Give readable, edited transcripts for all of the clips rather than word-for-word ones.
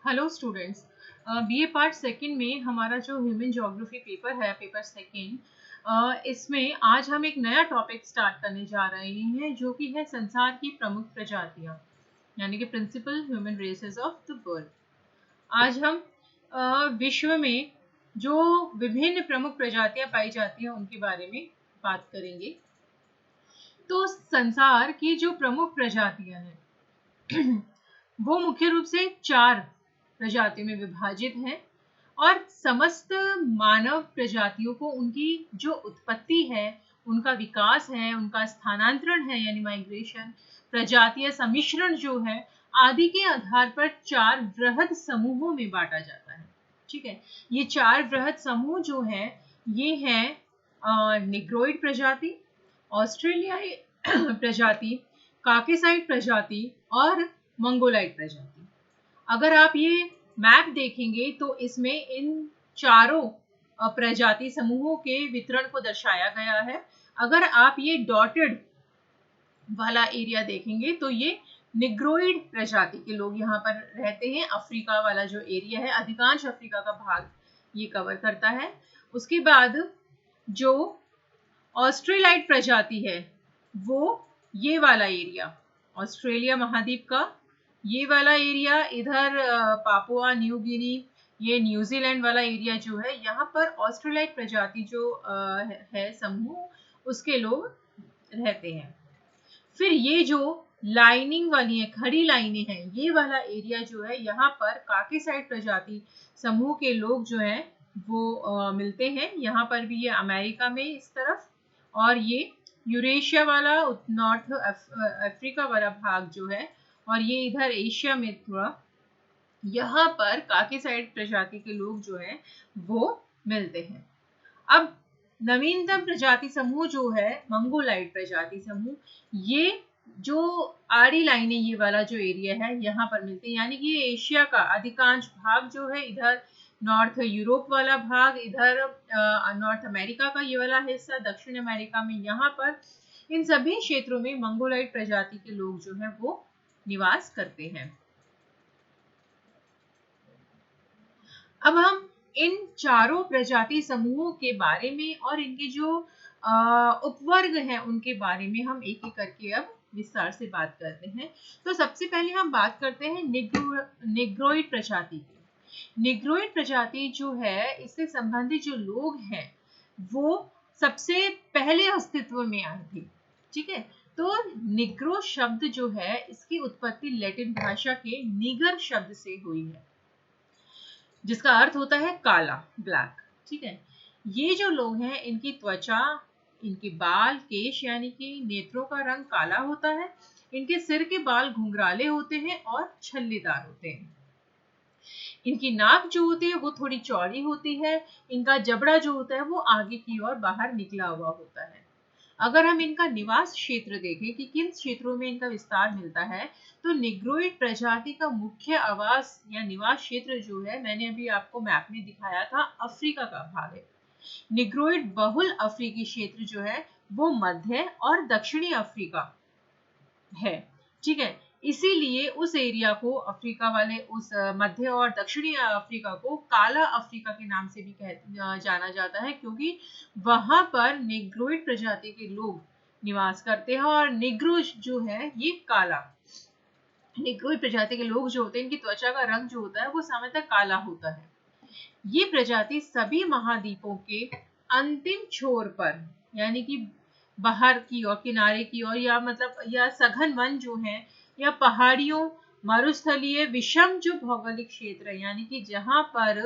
Hello students. BA part second में हमारा जो ह्यूमन ज्योग्राफी पेपर है, पेपर सेकंड, इसमें आज हम एक नया टॉपिक स्टार्ट करने जा रहे हैं जो कि है संसार की प्रमुख प्रजातियां, यानी कि principal human races of the world. आज हम विश्व में जो विभिन्न प्रमुख प्रजातियां पाई जाती हैं उनके बारे में बात करेंगे। तो संसार की जो प्रमुख प्रजातियां हैं वो मुख्य रूप से 4 प्रजातियों में विभाजित हैं और समस्त मानव प्रजातियों को उनकी जो उत्पत्ति है, उनका विकास है, उनका स्थानांतरण है यानी माइग्रेशन, प्रजातीय सम्मिश्रण जो है आदि के आधार पर 4 वृहद समूहों में बांटा जाता है। ठीक है, ये 4 वृहद समूह जो है ये है निग्रोइड प्रजाति, ऑस्ट्रेलियाई प्रजाति, काकेसाइड प्रजाति और मंगोलाइड प्रजाति। अगर आप ये मैप देखेंगे तो इसमें इन चारों प्रजाति समूहों के वितरण को दर्शाया गया है। अगर आप ये डॉटेड वाला एरिया देखेंगे तो ये निग्रोइड प्रजाति के लोग यहाँ पर रहते हैं। अफ्रीका वाला जो एरिया है, अधिकांश अफ्रीका का भाग ये कवर करता है। उसके बाद जो ऑस्ट्रेलाइड प्रजाति है वो ये वाला एरिया, ऑस्ट्रेलिया महाद्वीप का ये वाला एरिया, इधर पापुआ न्यू गिनी, ये न्यूजीलैंड वाला एरिया जो है, यहाँ पर ऑस्ट्रेलाइड प्रजाति जो है समूह, उसके लोग रहते हैं। फिर ये जो लाइनिंग वाली है, खड़ी लाइनें हैं, ये वाला एरिया जो है, यहाँ पर काकेसाइड प्रजाति समूह के लोग जो है वो मिलते हैं। यहाँ पर भी ये अमेरिका में इस तरफ, और ये यूरेशिया वाला नॉर्थ अफ्रीका वाला भाग जो है, और ये इधर एशिया में थोड़ा, यहाँ पर काकेसाइड प्रजाति के लोग जो हैं वो मिलते हैं। अब नवीनतम प्रजाति समूह जो है मंगोलाइड प्रजाति समूह, ये जो आड़ी लाइनें ये वाला जो एरिया है यहाँ पर मिलते हैं, यानी कि ये एशिया का अधिकांश भाग जो है, इधर नॉर्थ यूरोप वाला भाग, इधर नॉर्थ अमेरिका का ये वाला हिस्सा, दक्षिण अमेरिका में, यहाँ पर इन सभी क्षेत्रों में मंगोलाइड प्रजाति के लोग जो है वो निवास करते हैं। अब हम इन चारों प्रजाति समूहों के बारे में और इनके जो उपवर्ग हैं उनके बारे में हम एक एक करके अब विस्तार से बात करते हैं। तो सबसे पहले हम बात करते हैं निग्रोइड प्रजाति की। निग्रोइड प्रजाति जो है, इससे संबंधित जो लोग हैं वो सबसे पहले अस्तित्व में आए थे। ठीक है, तो निग्रो शब्द जो है इसकी उत्पत्ति लैटिन भाषा के निगर शब्द से हुई है, जिसका अर्थ होता है काला, ब्लैक। ठीक है, ये जो लोग हैं इनकी त्वचा, इनके बाल, केश यानी कि नेत्रों का रंग काला होता है। इनके सिर के बाल घुंघराले होते हैं और छल्लेदार होते हैं। इनकी नाक जो होती है वो थोड़ी चौड़ी होती है। इनका जबड़ा जो होता है वो आगे की ओर बाहर निकला हुआ होता है। अगर हम इनका निवास क्षेत्र देखें कि किन क्षेत्रों में इनका विस्तार मिलता है, तो निग्रोइड प्रजाति का मुख्य आवास या निवास क्षेत्र जो है, मैंने अभी आपको मैप में दिखाया था, अफ्रीका का भाग है। निग्रोइड बहुल अफ्रीकी क्षेत्र जो है वो मध्य और दक्षिणी अफ्रीका है। ठीक है, इसीलिए उस एरिया को, अफ्रीका वाले उस मध्य और दक्षिणी अफ्रीका को काला अफ्रीका के नाम से भी जाना जाता है, क्योंकि वहां पर निग्रोइड प्रजाति के लोग निवास करते हैं। और निग्रो जो है ये काला, निग्रोइड प्रजाति के लोग जो होते हैं इनकी त्वचा का रंग जो होता है वो सामान्यतः काला होता है। ये प्रजाति सभी महाद्वीपों के अंतिम छोर पर, यानी कि बाहर की ओर, किनारे की ओर, या मतलब या सघन वन जो है, या पहाड़ियों, मरुस्थलीय विषम जो भौगोलिक क्षेत्र है, यानी कि जहां पर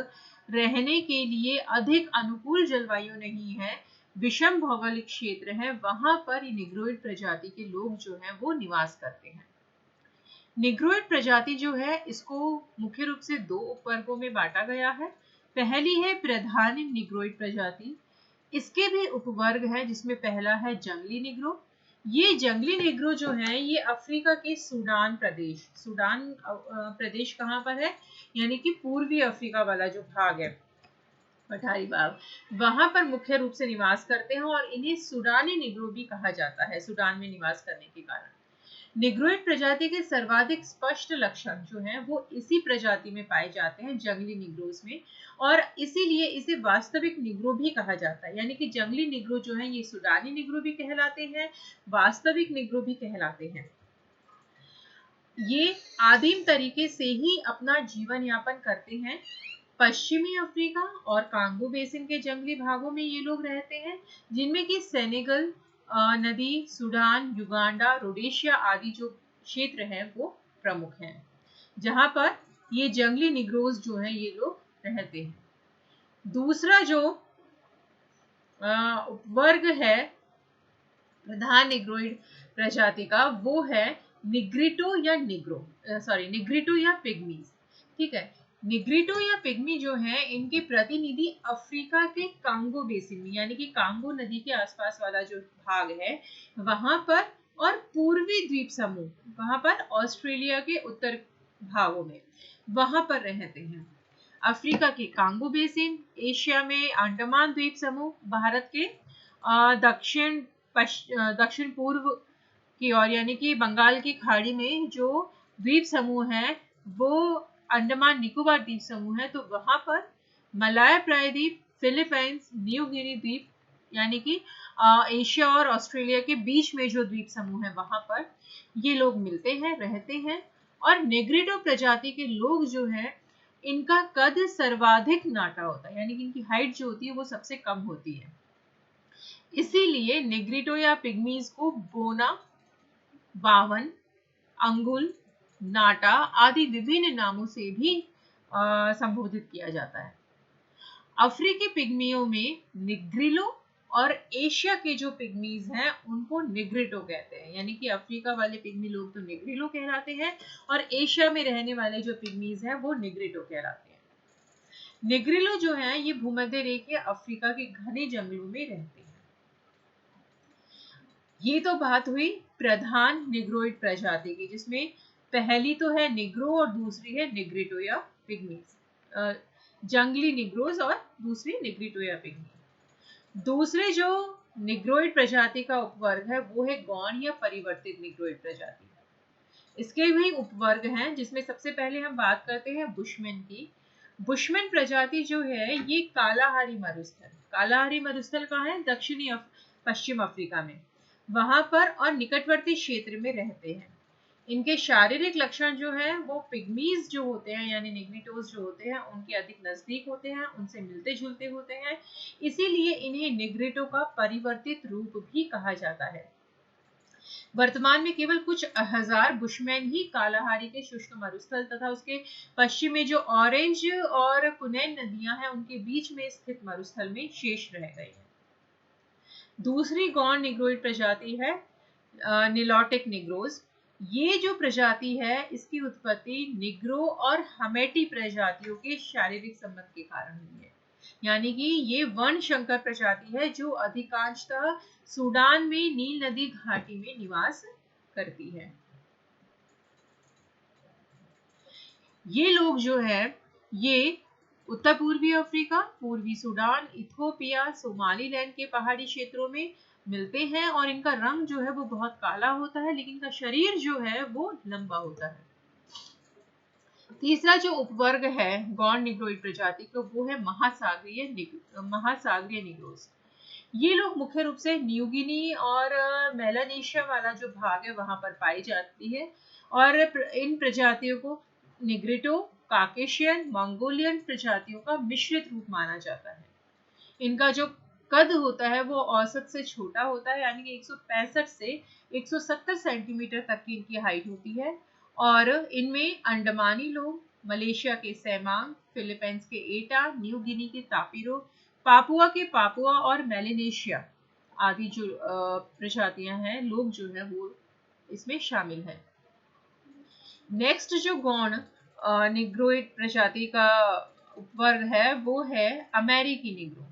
रहने के लिए अधिक अनुकूल जलवायु नहीं है, विषम भौगोलिक क्षेत्र है, वहां पर निग्रोइड प्रजाति के लोग जो हैं वो निवास करते हैं। निग्रोइड प्रजाति जो है इसको मुख्य रूप से 2 उपवर्गों में बांटा गया है। पहली है प्रधान निग्रोइड प्रजाति। इसके भी उपवर्ग है, जिसमें पहला है जंगली निग्रो। ये जंगली निग्रो जो है ये अफ्रीका के सूडान प्रदेश, सूडान प्रदेश कहाँ पर है, यानी कि पूर्वी अफ्रीका वाला जो भाग है, पठारी भाग, वहां पर मुख्य रूप से निवास करते हैं और इन्हें सूडानी निग्रो भी कहा जाता है, सूडान में निवास करने के कारण। निग्रोइड प्रजाति के सर्वाधिक स्पष्ट लक्षण जो हैं वो इसी प्रजाति में पाए जाते हैं, जंगली निग्रोज में, और इसीलिए इसे वास्तविक निग्रो भी कहा जाता है। यानी कि जंगली निग्रो जो है ये सूडानी निग्रो भी कहलाते हैं, वास्तविक निग्रो भी कहलाते हैं। ये आदिम तरीके से ही अपना जीवन यापन करते हैं। पश्चिमी अफ्रीका और कांगो बेसिन के जंगली भागों में ये लोग रहते हैं, जिनमें कि सेनेगल नदी, सूडान, युगांडा, रोडेशिया आदि जो क्षेत्र हैं वो प्रमुख हैं, जहां पर ये जंगली निग्रोज जो है ये लोग रहते हैं। दूसरा जो वर्ग है प्रधान निग्रोइड प्रजाति का, वो है निग्रिटो या निग्रिटो या पिग्मीज। ठीक है, निग्रिटो या पिग्मी जो है इनके प्रतिनिधि अफ्रीका के कांगो बेसिन में, यानी कि कांगो नदी के आसपास वाला जो भाग है वहां पर, और पूर्वी द्वीप समूह वहां पर ऑस्ट्रेलिया के उत्तर भागों में वहां पर रहते हैं। अफ्रीका के कांगो बेसिन, एशिया में अंडमान द्वीप समूह, भारत के दक्षिण पूर्व की ओर यानी कि बंगाल की खाड़ी में जो द्वीप समूह है वो अंडमान निकोबार द्वीप समूह है, तो वहां पर मलाया प्रायद्वीप, फिलीपींस, न्यू गिनी द्वीप, यानी कि एशिया और ऑस्ट्रेलिया के बीच में जो द्वीप समूह है वहां पर ये लोग मिलते हैं, रहते हैं। और नेग्रिटो प्रजाति के लोग जो है इनका कद सर्वाधिक नाटा होता है, यानी कि इनकी हाइट जो होती है वो सबसे कम होती है। इसीलिए नेग्रिटो या पिग्मीज को बोना, बावन, अंगुल, नाटा आदि विभिन्न नामों से भी संबोधित किया जाता है। अफ्रीकी पिग्मियों में निग्रिलो और एशिया के जो पिग्मीज हैं उनको निग्रिटो कहते हैं, यानी कि अफ्रीका वाले पिग्मी लोग तो निग्रिलो कहलाते हैं और एशिया में रहने वाले जो पिग्मीज हैं वो निग्रिटो कहलाते हैं। निग्रिलो जो है ये भूमध्य रेखीय अफ्रीका के घने जंगलों में रहते हैं। ये तो बात हुई प्रधान निग्रोइड प्रजाति की, जिसमें पहली तो है निग्रो और दूसरी है निग्रिटो या पिग्मीज, जंगली निग्रोज, और दूसरी निग्रिटो या पिग्मी। दूसरे जो निग्रोइड प्रजाति का उपवर्ग है वो है गौण या परिवर्तित निग्रोइड प्रजाति। इसके भी उपवर्ग हैं, जिसमें सबसे पहले हम बात करते हैं बुशमैन की। बुशमैन प्रजाति जो है ये कालाहारी मरुस्थल कहाँ है? दक्षिणी पश्चिम अफ्रीका में, वहां पर और निकटवर्ती क्षेत्र में रहते हैं। इनके शारीरिक लक्षण जो है वो पिग्मीज जो होते हैं यानी निग्रिटोज जो होते हैं उनके अधिक नजदीक होते हैं, उनसे मिलते जुलते होते हैं, इसीलिए इन्हें निग्रिटो का परिवर्तित रूप भी कहा जाता है। वर्तमान में केवल कुछ हजार बुशमैन ही कालाहारी के शुष्क मरुस्थल तथा उसके पश्चिम में जो ऑरेंज और कुनैन नदियां हैं उनके बीच में स्थित मरुस्थल में शेष रह गए हैं। दूसरी गौण निग्रोइड प्रजाति है निलोटिक निग्रोज। ये जो प्रजाति है इसकी उत्पत्ति निग्रो और हमेटी प्रजातियों के शारीरिक संबंध के कारण हुई है, यानी कि ये वन शंकर प्रजाति है जो अधिकांशतः सूडान में नील नदी घाटी में निवास करती है। ये लोग जो है ये उत्तर पूर्वी अफ्रीका, पूर्वी सूडान, इथोपिया, सोमालीलैंड के पहाड़ी क्षेत्रों में मिलते हैं और इनका रंग जो है वो बहुत काला होता है, लेकिन इनका शरीर जो है वो लंबा होता है। तीसरा जो उपवर्ग है गौण निग्रोइड प्रजाति का वो है महासागरीय निग्रोज। ये लोग मुख्य रूप से न्यू गिनी और मेलानेशिया वाला जो भाग है वहां पर पाई जाती है, और इन प्रजातियों को निग्रिटो, काकेशियन, मंगोलियन प्रजातियों का मिश्रित रूप माना जाता है। इनका जो कद होता है वो औसत से छोटा होता है, यानी कि 165 से 170 सेंटीमीटर तक की इनकी हाइट होती है, और इनमें अंडमानी लोग, मलेशिया के सैमांग, फिलीपींस के एटा, न्यू गिनी के तापिरो, पापुआ के पापुआ और मेलानेशिया आदि जो प्रजातियां हैं लोग जो है वो इसमें शामिल है। नेक्स्ट जो गौण निग्रोइड प्रजाति का उपवर्ग है वो है अमेरिकी निग्रो।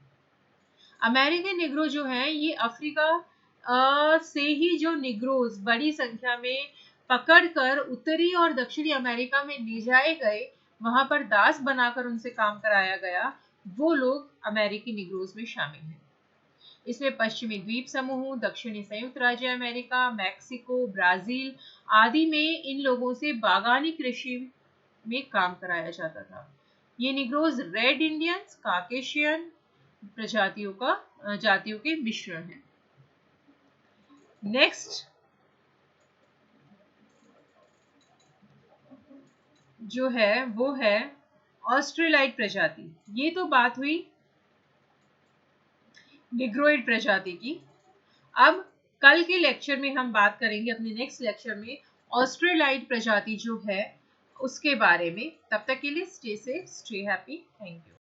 अमेरिकी निग्रो जो है ये अफ्रीका से ही जो निग्रोज बड़ी संख्या में पकड़कर उत्तरी और दक्षिणी अमेरिका में ले जाए गए, वहां पर दास बनाकर उनसे काम कराया गया, वो लोग अमेरिकी निग्रोज में शामिल हैं। इसमें पश्चिमी द्वीप समूह, दक्षिणी संयुक्त राज्य अमेरिका, मैक्सिको, ब्राजील आदि में इन लोगों से बागानी कृषि में काम कराया जाता था। ये निग्रोज रेड इंडियंस, काकेशियन जातियों के मिश्रण हैं। नेक्स्ट जो है वो है ऑस्ट्रेलाइड प्रजाति। ये तो बात हुई निग्रोइड प्रजाति की। अब कल के लेक्चर में हम बात करेंगे, अपने नेक्स्ट लेक्चर में, ऑस्ट्रेलाइड प्रजाति जो है उसके बारे में। तब तक के लिए stay safe, stay happy, thank you.